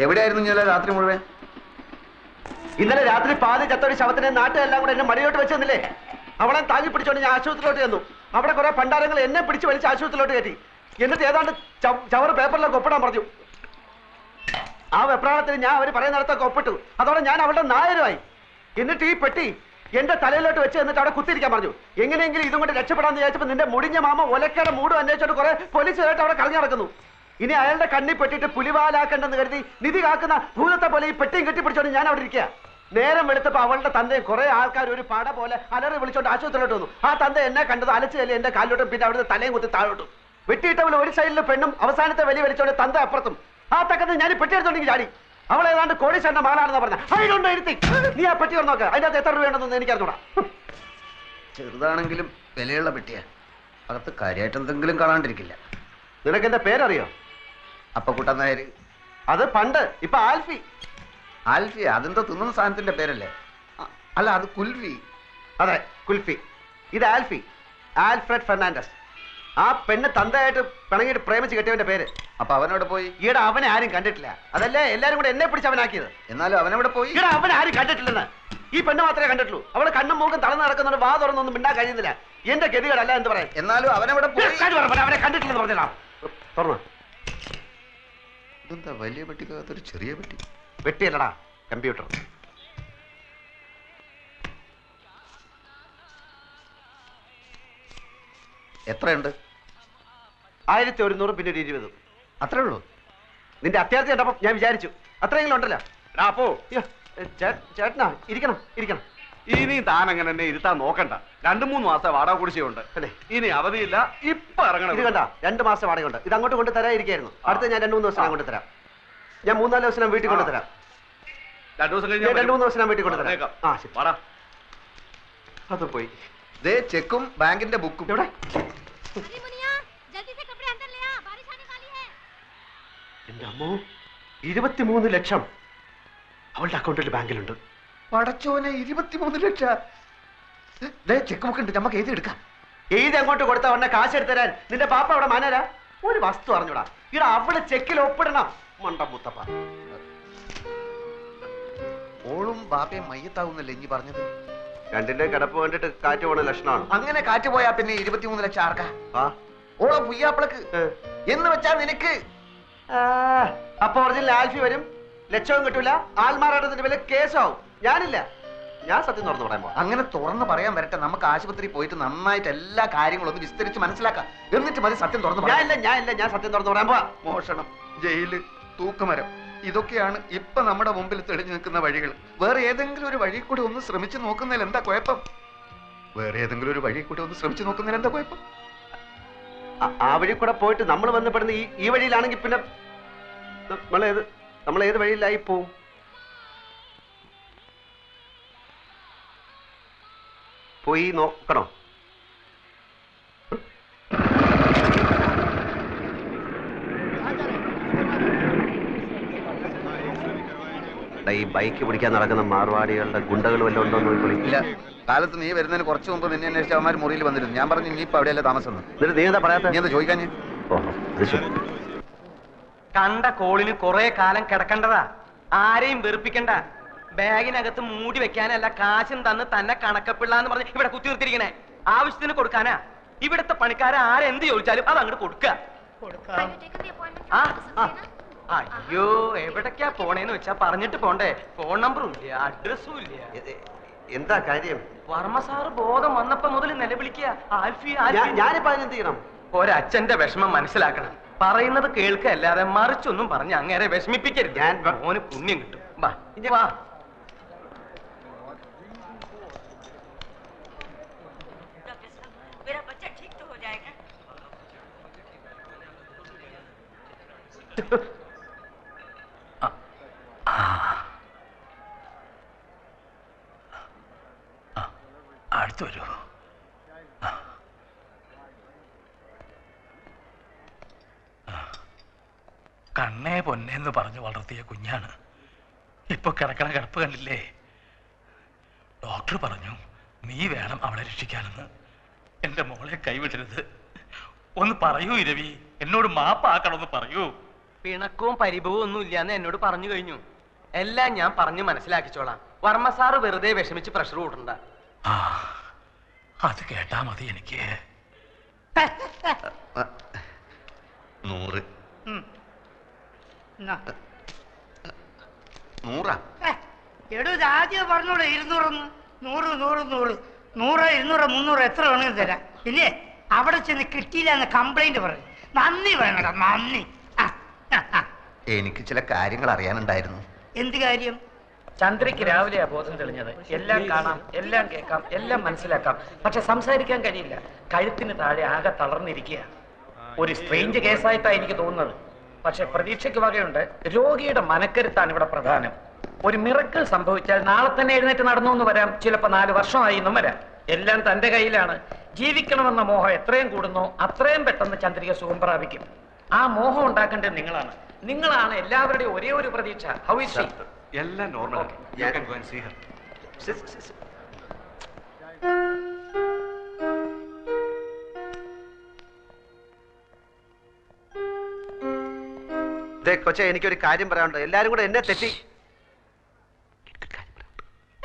എവിടെയായിരുന്നു ഇന്നലെ രാത്രി മുഴുവൻ? ഇന്നലെ രാത്രി പാതി ചത്തൊരു ശവത്തിനെ നാട്ടിലെല്ലാം കൂടെ എന്നെ മടിയോട്ട് വെച്ചെന്നില്ലേ? അവളെ താങ്ങി പിടിച്ചോണ്ട് ഞാൻ ആശുപത്രിയിലോട്ട് ചെന്നു. അവിടെ കുറെ പണ്ടാരങ്ങൾ എന്നെ പിടിച്ച് വലിച്ച് ആശുപത്രിയിലോട്ട് കയറ്റി. എന്നിട്ട് ഏതാണ്ട് ചവറ് പേപ്പറിലൊക്കെ ഒപ്പിടാൻ പറഞ്ഞു. ആ വെപ്രാളത്തിന് ഞാൻ അവർ പറയുന്നിടത്തൊക്കെ ഒപ്പിട്ടു. അതോടെ ഞാൻ അവളുടെ നായരുമായി. എന്നിട്ട് ഈ പെട്ടി എന്റെ തലയിലോട്ട് വെച്ച് എന്നിട്ട് അവിടെ കുത്തിരിക്കാൻ പറഞ്ഞു. എങ്ങനെയെങ്കിലും ഇതും കൊണ്ട് രക്ഷപ്പെടാന്ന് വിചാരിച്ചപ്പോൾ നിന്റെ മുടിഞ്ഞ മാമ ഒലക്കയുടെ മൂടും അന്വേഷിച്ചോട്ട് കുറെ പോലീസുകാരായിട്ട് അവിടെ കളഞ്ഞു നടക്കുന്നു. ഇനി അയാളുടെ കണ്ണി പെട്ടിട്ട് പുലിവാലാക്കണ്ടെന്ന് കരുതി നിധി കാക്കുന്ന ഭൂതത്തെ പോലെ ഈ പെട്ടിയും കെട്ടിപ്പിടിച്ചോണ്ട് ഞാൻ അവിടെ ഇരിക്കുക. നേരം വെളുത്തപ്പോ അവളുടെ തന്തയും കുറെ ആൾക്കാർ ഒരു പട പോലെ അലറി വിളിച്ചോണ്ട് ആശുപത്രിയിലോട്ട് വന്നു. ആ തന്ത എന്നെ കണ്ടത് അലച്ചു തല്ലി എന്റെ കാലിലോട്ടും പിന്നെ അവിടുത്തെ തലയും കുത്തി താഴോട്ടും. വെട്ടിയിട്ടവൾ ഒരു സൈഡിലെ പെണ്ണും അവസാനത്തെ വലി വലിച്ചോണ്ട് തന്ത അപ്പുറത്തും. ആ തക്കത്ത് ഞാൻ പെട്ടി എടുത്തോണ്ടെങ്കിൽ ചാടി. അവൾ ഏതാണ്ട് കോടീശ്വരന്റെ മകളാണെന്ന് പറഞ്ഞ അതിലുണ്ടോ ഇരുത്തി. നീ ആ പെട്ടി നോക്ക, അതിന്റെ അകത്ത് എത്ര രൂപയുണ്ടെന്ന് എനിക്കറിഞ്ഞൂടാ. ചെറുതാണെങ്കിലും വിലയുള്ള പെട്ടിയാ. അകത്ത് കാര്യമായിട്ട് എന്തെങ്കിലും കാണാണ്ടിരിക്കില്ല. നിനക്ക് എന്റെ പേരറിയോ? അപ്പക്കുട്ടൻ നായർ. അത് പണ്ട്, ഇപ്പൊ ആൽഫി. ആൽഫി അതെന്തോ തിന്നുന്ന സാധനത്തിന്റെ പേരല്ലേ? അല്ല, അത് കുൽഫി. അതെ, കുൽഫി. ഇത് ആൽഫി, ആൽഫ്രഡ് ഫെർണാണ്ടസ്. ആ പെണ്ണ് തന്തയായിട്ട് പിണങ്ങിയിട്ട് പ്രേമിച്ച് കെട്ടിയവന്റെ പേര്. അപ്പൊ അവനോട് പോയി? ഈടെ അവനെ ആരും കണ്ടിട്ടില്ല. അതല്ലേ എല്ലാരും കൂടെ എന്നെ പിടിച്ച് അവനാക്കിയത്. എന്നാലും അവനവിടെ പോയി? ഈടെ അവനെ ആരും കണ്ടിട്ടില്ലെന്ന്. ഈ പെണ്ണ് മാത്രമേ കണ്ടിട്ടുള്ളൂ. അവള് കണ്ണും മൂക്കും തളർന്ന് നടക്കുന്നവർ വാ തുറന്നൊന്നും മിണ്ടാൻ കഴിയുന്നില്ല. എന്റെ ഗതികളല്ല എന്ന് പറയാം. എന്നാലും അവനവിടെ പോയി? അവനെ കണ്ടിട്ടില്ലെന്ന് പറഞ്ഞാ തുറന്നു. ഇതെന്താ വലിയ പെട്ടിക്കകത്തൊരു ചെറിയ പെട്ടി? വെട്ടിയല്ലടാ, കമ്പ്യൂട്ടർ. എത്രയുണ്ട്? 1100 പിന്നെ ഒരു 20. അത്രേ ഉള്ളൂ? നിന്റെ അത്യാവശ്യം കണ്ടപ്പോ ഞാൻ വിചാരിച്ചു അത്രയെങ്കിലും ഉണ്ടല്ലോ. അപ്പോ ചേട്ടനാ ഇരിക്കണം ഇരിക്കണം. ഇനി താൻ അങ്ങനെ എന്നെ ഇരുത്താൻ നോക്കണ്ട. 2-3 മാസം വാടക കുടിശ്ശികയുണ്ട്. ഇനി അവധിയില്ല. ഇപ്പൊ ഇറങ്ങണം. ഇത് കണ്ട 2 മാസം വാടകയുണ്ട്. ഇത് അങ്ങോട്ട് കൊണ്ട് തരാതിരിക്കായിരുന്നു. അടുത്ത ഞാൻ 2-3 ദിവസം കൊണ്ട് തരാം. ഞാൻ 3-4 ദിവസം വീട്ടിൽ കൊണ്ട് തരാം. 2 ദിവസം കഴിഞ്ഞ് 2-3 ദിവസം വീട്ടിൽ കൊണ്ട് തരാം. ആ ശരി, വാടാ. അത് പോയി. ദേ ചെക്കും ബാങ്കിന്റെ ബുക്കും. എവിടെ? എന്റെ അമ്മോ, 23 ലക്ഷം അവളുടെ അക്കൗണ്ടിൽ ബാങ്കിലുണ്ട്. പടച്ചോനെ, 23 ലക്ഷം! ചെക്ക് ബുക്ക് ഉണ്ട്, നമുക്ക് എഴുതി എടുക്കാം. എഴുതി അങ്ങോട്ട് കൊടുത്ത ഉടനെ കാശ് എടുത്തരാൻ നിന്റെ പാപ്പ അവിടെ മാനരാ? ഒരു വസ്തു അറിഞ്ഞൂടാ. ഇവിടെ അവള് ചെക്കിൽ ഒപ്പിടണം. മണ്ടം മുത്തപ്പ. ഓളും ബാപ്പയും മയ്യത്താവുന്നല്ലേ ഇനി പറഞ്ഞത്? രണ്ടിന്റെ കിടപ്പ് കണ്ടിട്ട് കാറ്റ് പോണ ലക്ഷണമാണ്. അങ്ങനെ കാറ്റ് പോയാ പിന്നെ 23 ലക്ഷം ആർക്കാ? ഓളെ പുയ്യാപ്പിളക്ക് എന്ന് വെച്ചാ നിനക്ക്. അപ്പൊ ഒറിജിനൽ ആൽഫി വരും, ലക്ഷവും കിട്ടൂല, ആൽമാറാട്ടത്തിന്റെ പേരിൽ കേസാവും. ഞാനില്ല, ഞാൻ സത്യം തുറന്നു പറയാൻ പോവാ. അങ്ങനെ തുറന്ന് പറയാൻ വരട്ടെ. നമുക്ക് ആശുപത്രി പോയിട്ട് നന്നായിട്ട് എല്ലാ കാര്യങ്ങളും ഒന്ന് വിസ്തരിച്ച് മനസ്സിലാക്കാം. എന്നിട്ട് മതി സത്യം തുറന്നു പറയാൻ. ഞാൻ സത്യം തുറന്നു പറയാൻ പോവാ. മോഷണം, ജയില്, തൂക്കുമരം, ഇതൊക്കെയാണ് ഇപ്പൊ നമ്മുടെ മുമ്പിൽ തെളിഞ്ഞു നിൽക്കുന്ന വഴികൾ. വേറെ ഏതെങ്കിലും ഒരു വഴി കൂടി ഒന്ന് ശ്രമിച്ചു നോക്കുന്നതിൽ എന്താ കുഴപ്പം? വേറെ ഏതെങ്കിലും ഒരു വഴി കൂടി ഒന്ന് ശ്രമിച്ചു നോക്കുന്നതിൽ എന്താ കുഴപ്പം? ആ വഴി കൂടെ പോയിട്ട് നമ്മൾ ബന്ധപ്പെടുന്ന ഈ വഴിയിലാണെങ്കിൽ പിന്നെ നമ്മൾ ഏത് വഴിയിലായി പോവും? പോയി നോക്കണോ? ഈ ബൈക്ക് പിടിക്കാൻ നടക്കുന്ന മാർവാടികളുടെ ഗുണ്ടകൾ വല്ലതും ഉണ്ടോ എന്ന് നോക്കില്ല. കാലത്ത് നീ വരുന്നതിന് കുറച്ച് മുമ്പ് നിന്നെ അന്വേഷിച്ച അവന്മാർ മുറിയിൽ വന്നിരുന്നു. ഞാൻ പറഞ്ഞു നീ ഇപ്പൊ അവിടെയല്ലേ താമസം. നീ എന്താ പറയാത്ത? നീ എന്താ ചോദിക്കാൻ? കണ്ട കോളിന് കുറെ കാലം കിടക്കണ്ടതാ. ആരെയും വെറുപ്പിക്കണ്ട. ബാഗിനകത്ത് മൂടി വെക്കാനല്ല, കാശും തന്ന് തന്നെ കണക്കപ്പിള്ള എന്ന് പറഞ്ഞ് ഇവിടെ കുത്തി നിർത്തിയിരിക്കണേ. ആവശ്യത്തിന് കൊടുക്കാനാ. ഇവിടുത്തെ പണിക്കാരെ ആരെന്ത് ചോദിച്ചാലും അത് അങ്ങോട്ട് കൊടുക്കുക. അയ്യോ, എവിടേക്കാ പോണേന്ന് വെച്ചാ പറഞ്ഞിട്ട് പോണ്ടേ. ഫോൺ നമ്പറും ഇല്ല, അഡ്രസ്സും ഇല്ല. എന്താ കാര്യം? വർമ്മ സാറ് ബോധം വന്നപ്പോ മുതൽ നിലവിളിക്കുക, ആൽഫി. ഞാനിപ്പോ അതിനെന്ത് ചെയ്യണം? ഒരച്ഛന്റെ വിഷമം മനസ്സിലാക്കണം. പറയുന്നത് കേൾക്കുക അല്ലാതെ മറിച്ചൊന്നും പറഞ്ഞ് അങ്ങേരെ വിഷമിപ്പിക്കരുത്. ഞാൻ മോന് പുണ്യം കിട്ടും. വാ വാ. അടുത്ത് വരൂ. കണ്ണേ പൊന്നേന്ന് പറഞ്ഞു വളർത്തിയ കുഞ്ഞാണ്. ഇപ്പൊ കിടക്കണ കിടപ്പ് കണ്ടില്ലേ? ഡോക്ടർ പറഞ്ഞു നീ വേണം അവളെ രക്ഷിക്കാനെന്ന്. എന്റെ മോളെ കൈവിടരുത്. ഒന്ന് പറയൂ ഇരവി, എന്നോട് മാപ്പാക്കണമെന്ന് പറയൂ. പിണക്കവും പരിഭവവും ഒന്നും ഇല്ലാന്ന് എന്നോട് പറഞ്ഞു കഴിഞ്ഞു. എല്ലാം ഞാൻ പറഞ്ഞു മനസ്സിലാക്കിച്ചോളാം. വർമ്മ സാറ് വെറുതെ വിഷമിച്ച് പ്രഷർ കൂട്ടണ്ട. ആ അത് കേട്ടാ മതി എനിക്ക്. 100. ഉം. 100. എടോ ഇത് ആദ്യം പറഞ്ഞോളൂ 200 100 100 100 100 200 300 എത്ര വേണമെങ്കിലും തരാം. പിന്നെ അവിടെ ചെന്ന് കിട്ടിയില്ല എന്ന് കംപ്ലൈന്റ് പറയും. നന്ദി വേണടാ, നന്ദി. എനിക്ക് ചില കാര്യങ്ങൾ അറിയാനുണ്ടായിരുന്നു. എന്ത് കാര്യം? ചന്ദ്രയ്ക്ക് രാവിലെയാ ബോധം തെളിഞ്ഞത്. എല്ലാം കാണാം, എല്ലാം കേൾക്കാം, എല്ലാം മനസ്സിലാക്കാം, പക്ഷെ സംസാരിക്കാൻ കഴിയില്ല. കഴുത്തിന് താഴെ ആകെ തളർന്നിരിക്കുക. ഒരു സ്ട്രേഞ്ച് കേസായിട്ടാണ് എനിക്ക് തോന്നുന്നത്. പക്ഷെ പ്രതീക്ഷയ്ക്ക് വകയുണ്ട്. രോഗിയുടെ മനക്കരുത്താണ് ഇവിടെ പ്രധാനം. ഒരു മിറക്കിൾ സംഭവിച്ചാൽ നാളെ തന്നെ എഴുന്നേറ്റ് നടന്നു എന്ന് വരാം, ചിലപ്പോൾ 4 വർഷമായി എന്നും വരാം. എല്ലാം തന്റെ കയ്യിലാണ്. ജീവിക്കണമെന്ന മോഹം എത്രയും കൂടുന്നോ അത്രയും പെട്ടെന്ന് ചന്ദ്രിക സുഖം പ്രാപിക്കും. ആ മോഹം ഉണ്ടാക്കേണ്ടത് നിങ്ങളാണ്. നിങ്ങളാണ് എല്ലാവരുടെയും ഒരേ ഒരു പ്രതീക്ഷ. How is she? എല്ലാം normal. You can go and see her. കൊച്ചെ, എനിക്കൊരു കാര്യം പറയാനുണ്ട്. എല്ലാരും കൂടെ എന്നെ തെറ്റി.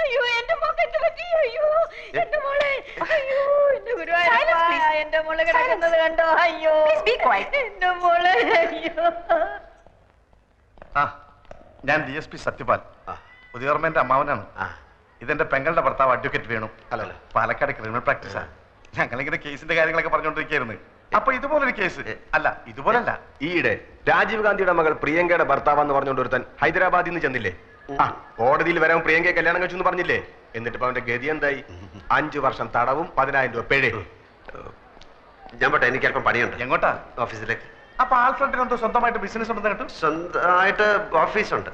അയ്യോ എന്റെ മോൾക്ക് പറ്റി. അയ്യോ എന്റെ മോളെ, അയ്യോ എന്റെ ഗുരുവായൂരപ്പ, എന്റെ മോളെ കിടക്കുന്നത് കണ്ടോ? അയ്യോ എന്റെ മോളെ, അയ്യോ. ഞാൻ DSP സത്യപാൽ, ഉദയവർമ്മന്റെ അമ്മാവനാണ്. ഇതെന്റെ പെങ്ങളുടെ ഭർത്താവ് അഡ്വക്കേറ്റ് വേണു. അല്ലല്ലോ, പാലക്കാട് ക്രിമിനൽ പ്രാക്ടീസാ. ഞങ്ങളിങ്ങനെ കേസിന്റെ കാര്യങ്ങളൊക്കെ പറഞ്ഞുകൊണ്ടിരിക്കുകയായിരുന്നു. അപ്പൊ ഇതുപോലൊരു കേസ് അല്ല, ഇതുപോലല്ല. ഈയിടെ രാജീവ് ഗാന്ധിയുടെ മകൾ പ്രിയങ്കയുടെ ഭർത്താവെന്ന് പറഞ്ഞുകൊണ്ട് ഒരുത്തൻ ഹൈദരാബാദിൽ നിന്ന് ചെന്നില്ലേ? കോടതിയിൽ വരാൻ പ്രിയങ്കയെ കല്യാണം കഴിച്ചു എന്ന് പറഞ്ഞില്ലേ? എന്നിട്ട് ഇപ്പൊ അവന്റെ ഗതി എന്തായി? 5 വർഷം തടവും 10,000 രൂപ പിഴ. ഞാൻ പോട്ടെ, എനിക്ക് അല്പം പണിയുണ്ട്. എങ്ങോട്ടാ? ഓഫീസിലേക്ക്. അപ്പൊ ആൽഫ്രണ്ടിന് എന്തോ സ്വന്തമായിട്ട് ബിസിനസ് ഉണ്ടെന്ന് കേട്ടു. സ്വന്തമായിട്ട് ഓഫീസുണ്ട്.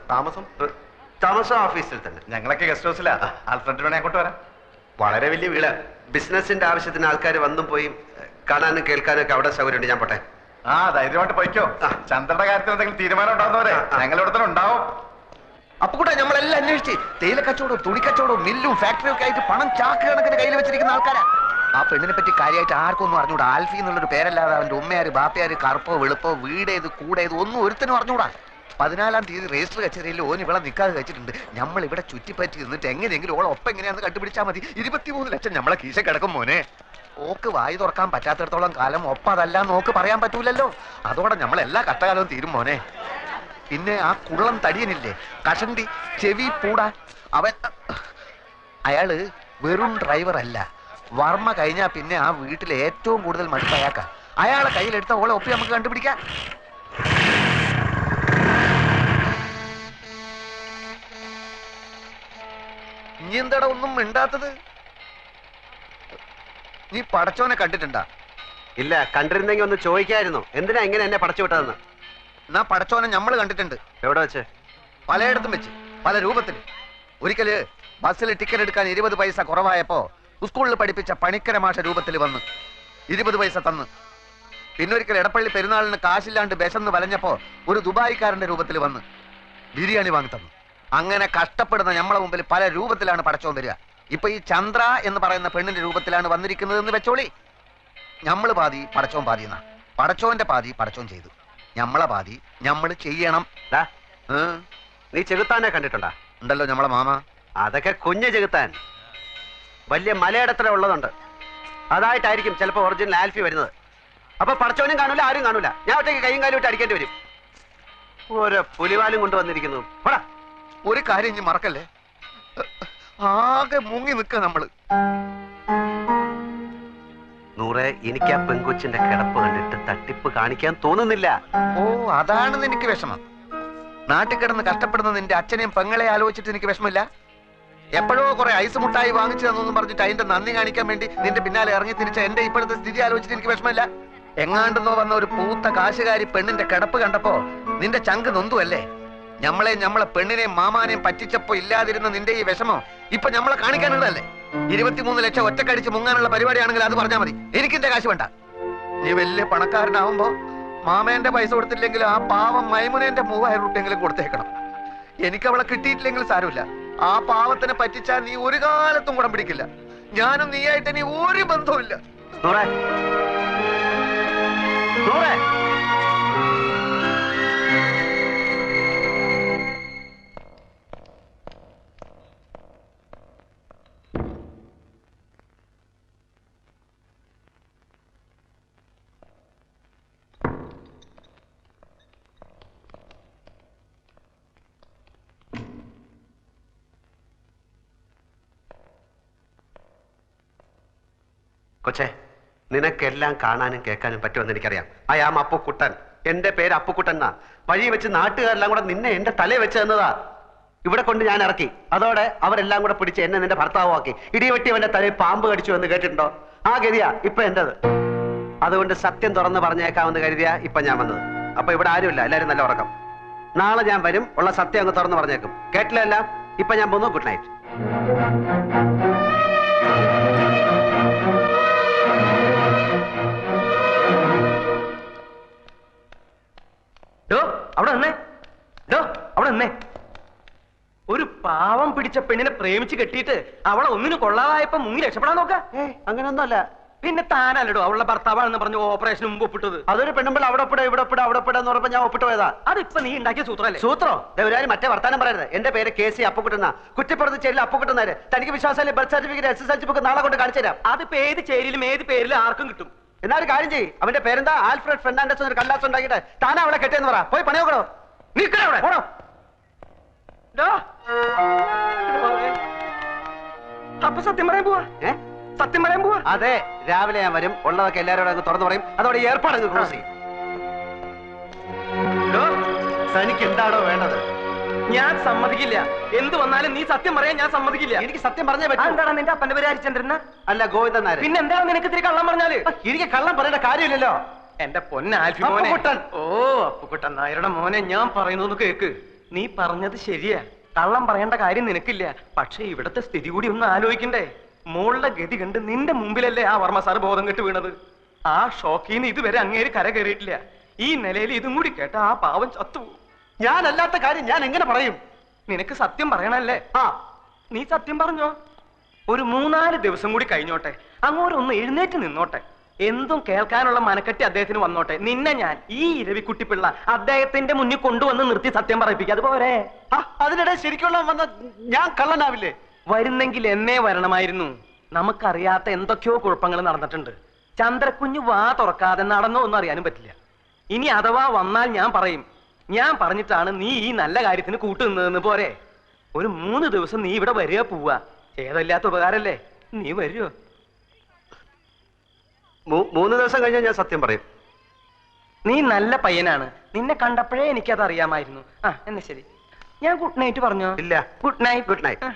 താമസം ഓഫീസിൽ തന്നെ. ഞങ്ങളൊക്കെ ഗസ്റ്റ് ഹൗസിലാ. ആൽഫ്രണ്ടിന് വേണേ അങ്ങോട്ട് വരാം. വളരെ വലിയ വീട്. ബിസിനസിന്റെ ആവശ്യത്തിന് ആൾക്കാർ വന്നും പോയി കാണാനും കേൾക്കാനും ഒക്കെ അവിടെ സൗകര്യമുണ്ട്. ഞാൻ പോട്ടെ. ധൈര്യമായിട്ട് പോയിക്കോ. ചന്ദ്രയുടെ കാര്യത്തിൽ എന്തെങ്കിലും തീരുമാനം ഉണ്ടാകുന്നവരെ ഞങ്ങളിവിടെ തന്നെ ഉണ്ടാവും. അപ്പൊ കൂടെ നമ്മളെല്ലാം അന്വേഷിച്ച് തേയില കച്ചവടവും തുണിക്കച്ചവടവും മില്ലും ഫാക്ടറിയും ഒക്കെ ആയിട്ട് പണം ചാക്ക് കണക്കിന് കയ്യിൽ വെച്ചിരിക്കുന്ന ആൾക്കാരാ. ആ പെണ്ണിനെ പറ്റി കാര്യമായിട്ട് ആർക്കൊന്നും അറിഞ്ഞൂടാ. ആൽഫി എന്നുള്ളൊരു പേരല്ലാതെ അവന്റെ ഉമ്മയാര് ബാപ്പയാര് കറുപ്പോ വെളുപ്പോ വീടേത് കൂടേത് ഒന്നും ഒരുത്തനും അറിഞ്ഞൂടാ. 14-ാം തീയതി രജിസ്റ്റർ കച്ചേരിയിൽ ഓൻ ഇവിടെ നിൽക്കാതെ വെച്ചിട്ടുണ്ട്. നമ്മൾ ഇവിടെ ചുറ്റിപ്പറ്റി നിന്നിട്ട് എങ്ങനെയെങ്കിലും ഓളെ ഒപ്പം എങ്ങനെയാന്ന് കണ്ടുപിടിച്ചാൽ മതി. 23 ലക്ഷം നമ്മളെ കീശ കിടക്കും മോനെ. ഓക്ക് വായി തുറക്കാൻ പറ്റാത്തിടത്തോളം കാലം ഒപ്പം അതല്ല നോക്ക് പറയാൻ പറ്റൂലല്ലോ. അതോടെ നമ്മൾ എല്ലാ കഷ്ടകാലവും തീരും മോനെ. പിന്നെ ആ കുള്ളം തടിയനില്ലേ, കഷണ്ടി ചെവി പൂടാ, അയാള് വെറും ഡ്രൈവർ അല്ല. വർമ്മ കഴിഞ്ഞാ പിന്നെ ആ വീട്ടിലെ ഏറ്റവും കൂടുതൽ മടുപ്പ് അയാൾക്കാ. അയാളെ കയ്യിലെടുത്ത ഓളെ ഒപ്പി നമുക്ക് കണ്ടുപിടിക്കാം. ഇനി എന്താടാ ഒന്നും മിണ്ടാത്തത്? നീ പടച്ചോനെ കണ്ടിട്ടുണ്ടാ? ഇല്ല, കണ്ടിരുന്നെങ്കിൽ ഒന്ന് ചോദിക്കായിരുന്നു. എന്തിനാ ഇങ്ങനെ എന്നെ പടച്ചു വിട്ടതെന്ന്. എന്നാ പടച്ചോനെ നമ്മൾ കണ്ടിട്ടുണ്ട്. എവിടെ വെച്ച്? പലയിടത്തും വെച്ച്, പല രൂപത്തില്. ഒരിക്കല് ബസ്സിൽ ടിക്കറ്റ് എടുക്കാൻ 20 പൈസ കുറവായപ്പോ സ്കൂളിൽ പഠിപ്പിച്ച പണിക്കര മാഷ രൂപത്തിൽ വന്ന് 20 പൈസ തന്ന്. പിന്നൊരിക്കൽ എടപ്പള്ളി പെരുന്നാളിന് കാശില്ലാണ്ട് ബെശന്ന് വലഞ്ഞപ്പോ ഒരു ദുബായിക്കാരന്റെ രൂപത്തിൽ വന്ന് ബിരിയാണി വാങ്ങി തന്നു. അങ്ങനെ കഷ്ടപ്പെടുന്ന നമ്മളെ മുമ്പിൽ പല രൂപത്തിലാണ് പടച്ചോൻ വരിക. ഇപ്പൊ ഈ ചന്ദ്ര എന്ന് പറയുന്ന പെണ്ണിന്റെ രൂപത്തിലാണ് വന്നിരിക്കുന്നത് എന്ന് വെച്ചോളി. ഞമ്മള് പാതി പടച്ചോൻ പാതി എന്നാ. പടച്ചോന്റെ പാതി പടച്ചോൻ ചെയ്തു, ഞമ്മളെ പാതി ഞമ്മള് ചെയ്യണം. നീ ചെകുത്താനെ കണ്ടിട്ടുണ്ടാ? ഉണ്ടല്ലോ ഞമ്മളെ മാമ. അതൊക്കെ കുഞ്ഞ് ചെകുത്താൻ. വലിയ മലയിടത്ര ഉള്ളതുണ്ട്. അതായിട്ടായിരിക്കും ചിലപ്പോ ഒറിജിനൽ ആൽഫി വരുന്നത്. അപ്പൊ പടച്ചോനും കാണൂല, ആരും കാണൂല. ഞാൻ ഒറ്റയ്ക്ക് കൈയും കാലും ഇട്ട് അടിക്കേണ്ടി വരും. ഓരോ പുലിവാലും കൊണ്ടുവന്നിരിക്കുന്നു. ഒരു കാര്യം ഇനി മറക്കല്ലേ, ആകെ മുങ്ങി നിക്ക നമ്മള്. നൂറെ, എനിക്ക് ആ പെങ്കൊച്ചിന്റെ കിടപ്പ് കണ്ടിട്ട് തട്ടിപ്പ് കാണിക്കാൻ തോന്നുന്നില്ല. ഓ, അതാണെന്ന് എനിക്ക് വിഷമം. നാട്ടിൽ കിടന്ന് കഷ്ടപ്പെടുന്ന നിന്റെ അച്ഛനെയും പെങ്ങളെ ആലോചിച്ചിട്ട് എനിക്ക് വിഷമില്ല. എപ്പോഴോ കുറെ ഐസ് മുട്ടായി വാങ്ങിച്ചു തന്നു പറഞ്ഞിട്ട് അതിന്റെ നന്ദി കാണിക്കാൻ വേണ്ടി നിന്റെ പിന്നാലെ ഇറങ്ങി തിരിച്ച എന്റെ ഇപ്പോഴത്തെ സ്ഥിതി ആലോചിച്ചിട്ട് എനിക്ക് വിഷമില്ല. എങ്ങാണ്ടെന്നോ വന്ന ഒരു പൂത്ത കാശുകാരി പെണ്ണിന്റെ കിടപ്പ് കണ്ടപ്പോ നിന്റെ ചങ്ക് നൊന്തുവല്ലേ. നമ്മളെ പെണ്ണിനെയും മാമാനെയും പറ്റിച്ചപ്പോ ഇല്ലാതിരുന്ന നിന്റെ ഈ വിഷമം ഇപ്പൊ നമ്മളെ കാണിക്കാനുള്ളതല്ലേ. 23 ലക്ഷം ഒറ്റക്കടിച്ച് മുങ്ങാനുള്ള പരിപാടിയാണെങ്കിൽ അത് പറഞ്ഞാൽ മതി. എനിക്കിന്റെ കാശ് വേണ്ട. നീ വലിയ പണക്കാരനാവുമ്പോ മാമേന്റെ പൈസ കൊടുത്തില്ലെങ്കിൽ ആ പാവം മൈമുനേന്റെ 3000 രൂപയെങ്കിലും കൊടുത്തേക്കണം. എനിക്ക് അവളെ കിട്ടിയിട്ടില്ലെങ്കിൽ സാരമില്ല. ആ പാവത്തിനെ പറ്റിച്ചാ നീ ഒരു കാലത്തും കുടം പിടിക്കില്ല. ഞാനും നീയായിട്ട് നീ ഒരു ബന്ധവുമില്ല. കൊച്ചേ, നിനക്കെല്ലാം കാണാനും കേൾക്കാനും പറ്റുമെന്ന് എനിക്കറിയാം. I am Appukuttan. എന്റെ പേര് അപ്പുക്കുട്ടൻ എന്നാ. വഴി വെച്ച് നാട്ടുകാരെല്ലാം കൂടെ നിന്നെ എന്റെ തലയിൽ വെച്ച് തന്നതാ. ഇവിടെ കൊണ്ട് ഞാൻ ഇറക്കി. അതോടെ അവരെല്ലാം കൂടെ പിടിച്ച് എന്നെ നിന്റെ ഭർത്താവാക്കി. ഇടിവെട്ടി അവന്റെ തലയിൽ പാമ്പ് കടിച്ചു എന്ന് കേട്ടിട്ടുണ്ടോ? ആ ഗതിയാ ഇപ്പൊ എന്റേത്. അതുകൊണ്ട് സത്യം തുറന്ന് പറഞ്ഞേക്കാമെന്ന് കരുതിയാ ഇപ്പൊ ഞാൻ വന്നത്. അപ്പൊ ഇവിടെ ആരുമില്ല, എല്ലാരും നല്ല ഉറക്കം. നാളെ ഞാൻ വരും, ഉള്ള സത്യം അങ്ങ് തുറന്ന് പറഞ്ഞേക്കും. കേട്ടില്ല? ഇപ്പൊ ഞാൻ പോന്നു. Good night. അവിടെ നിന്നേ, അവിടെ നിന്നേ. ഒരു പാവം പിടിച്ച പെണ്ണിനെ പ്രേമിച്ച് കെട്ടിയിട്ട് അവളെ ഒന്നിനു കൊള്ളാതായപ്പോ മുങ്ങി രക്ഷപ്പെടാൻ നോക്ക. അങ്ങനെയൊന്നുമല്ല. പിന്നെ താനല്ലടോ അവളുടെ ഭർത്താവാണെന്ന് പറഞ്ഞു ഓപ്പറേഷൻ മുമ്പ് ഒപ്പിട്ടത്. അതൊരു പെണ്ണുമ്പോൾ അവിടെ ഒപ്പിട ഇവിടെ ഒപ്പിട അവിടെ ഒപ്പിട എന്ന് പറഞ്ഞപ്പോ ഞാൻ ഒപ്പിട്ട് പോയതാ. അതിപ്പോ നീ ഉണ്ടാക്കിയ സൂത്രല്ലേ? സൂത്രോ? ഒരു മറ്റേ വർത്താനം പറയരുത്. എന്റെ പേര് KC അപ്പുക്കുട്ടന. കുറ്റിപ്പുറത്ത് ചേരിൽ അപ്പുക്കുട്ടനാര്. തനിക്ക് വിശ്വാസമല്ലേ? ബർത്ത് സർട്ടിഫിക്കറ്റ്, SSLC ബുക്ക് നാളെ കൊണ്ട് കാണിച്ചു തരാം. അതിപ്പോ ഏത് ചേരിയിലും ഏത് പേരിലും ആർക്കും കിട്ടും. എന്നാ ഒരു കാര്യം ചെയ്യും, അവന്റെ പേരെന്താ? ആൽഫ്രഡ് ഫെർണാണ്ടസ് എന്നൊരു കല്ലാസ് ഉണ്ടാക്കിയിട്ട് താനാ അവളെ കെട്ടിയെന്ന് പറ. പോയി പണി നോക്കണോ? നിൽക്കണോ പോണോ? അപ്പൊ സത്യം പറയാൻ പോവാ? സത്യം പറയാൻ പോവാ? അതെ, രാവിലെ ഞാൻ വരും. ഉള്ളതൊക്കെ എല്ലാവരോടും അങ്ങ് തുറന്നു പറയും. അതോടെ ഏർപ്പാടങ്ങ് ക്ലോസ് ചെയ്യും. തനിക്ക് എന്താണോ വേണ്ടത്? ഞാൻ സമ്മതിക്കില്ല. എന്ത് വന്നാലും നീ സത്യം പറയാൻ ഞാൻ സമ്മതിക്കില്ല. എനിക്ക് സത്യം പറഞ്ഞേ പറ്റും. എന്താണ് നിന്റെ അപ്പന്റെ പേര് ഹരിചന്ദ്രൻ? അല്ല, ഗോവിന്ദൻ നായർ. പിന്നെ എന്താണ് നിനക്ക് ഇത്തിരി കള്ളം പറഞ്ഞാല്? എനിക്ക് കള്ളം പറയേണ്ട കാര്യമില്ലല്ലോ. എന്റെ പൊന്നാൽഫി മോനെ. ഓ അപ്പുക്കുട്ടൻ നായരുടെ മോനെ, ഞാൻ പറയുന്നത് കേക്ക്. നീ പറഞ്ഞത് ശരിയാ, കള്ളം പറയേണ്ട കാര്യം നിനക്കില്ല. പക്ഷെ ഇവിടത്തെ സ്ഥിതി കൂടി ഒന്ന് ആലോചിക്കണ്ടേ? മോളുടെ ഗതി കണ്ട് നിന്റെ മുമ്പിലല്ലേ ആ വർമ്മ സാറ് ബോധം കെട്ട് വീണത്. ആ ഷോക്കീന്ന് ഇതുവരെ അങ്ങേര് കര കയറിയിട്ടില്ല. ഈ നിലയിൽ ഇതും കൂടി കേട്ട ആ പാവം ചത്തു. ഞാനല്ലാത്ത കാര്യം ഞാൻ എങ്ങനെ പറയും? നിനക്ക് സത്യം പറയണല്ലേ? ആ, നീ സത്യം പറഞ്ഞോ. ഒരു 3-4 ദിവസം കൂടി കഴിഞ്ഞോട്ടെ, അങ്ങോട്ടൊന്ന് എഴുന്നേറ്റ് നിന്നോട്ടെ. എന്തും കേൾക്കാനുള്ള മനക്കെട്ടി അദ്ദേഹത്തിന് വന്നോട്ടെ. നിന്നെ ഞാൻ ഈ ഇരവിക്കുട്ടിപ്പിള്ള അദ്ദേഹത്തിന്റെ മുന്നിൽ കൊണ്ടുവന്ന് നിർത്തി സത്യം പറയിപ്പിക്കുക. അതുപോലെ അതിനിടെ ശരിക്കുള്ള വന്ന ഞാൻ കള്ളനാവില്ലേ? വരുന്നെങ്കിൽ എന്നേ വരണമായിരുന്നു. നമുക്കറിയാത്ത എന്തൊക്കെയോ കുഴപ്പങ്ങൾ നടന്നിട്ടുണ്ട്. ചന്ദ്രക്കുഞ്ഞ് വാ തുറക്കാതെ നടന്നോ ഒന്നും അറിയാനും പറ്റില്ല. ഇനി അഥവാ വന്നാൽ ഞാൻ പറയും, ഞാൻ പറഞ്ഞിട്ടാണ് നീ ഈ നല്ല കാര്യത്തിന് കൂട്ടുനിന്നതെന്ന്. പോരെ? ഒരു 3 ദിവസം നീ ഇവിടെ വരിക പോവാ. ഏതല്ലാത്ത ഉപകാരല്ലേ? നീ വരുമോ? 3 ദിവസം കഴിഞ്ഞാൽ ഞാൻ സത്യം പറയും. നീ നല്ല പയ്യനാണ്. നിന്നെ കണ്ടപ്പോഴേ എനിക്കത് അറിയാമായിരുന്നു. ആ എന്നാ ശരി, ഞാൻ ഗുഡ് നൈറ്റ് പറഞ്ഞോ? ഇല്ല. Good night. Good night.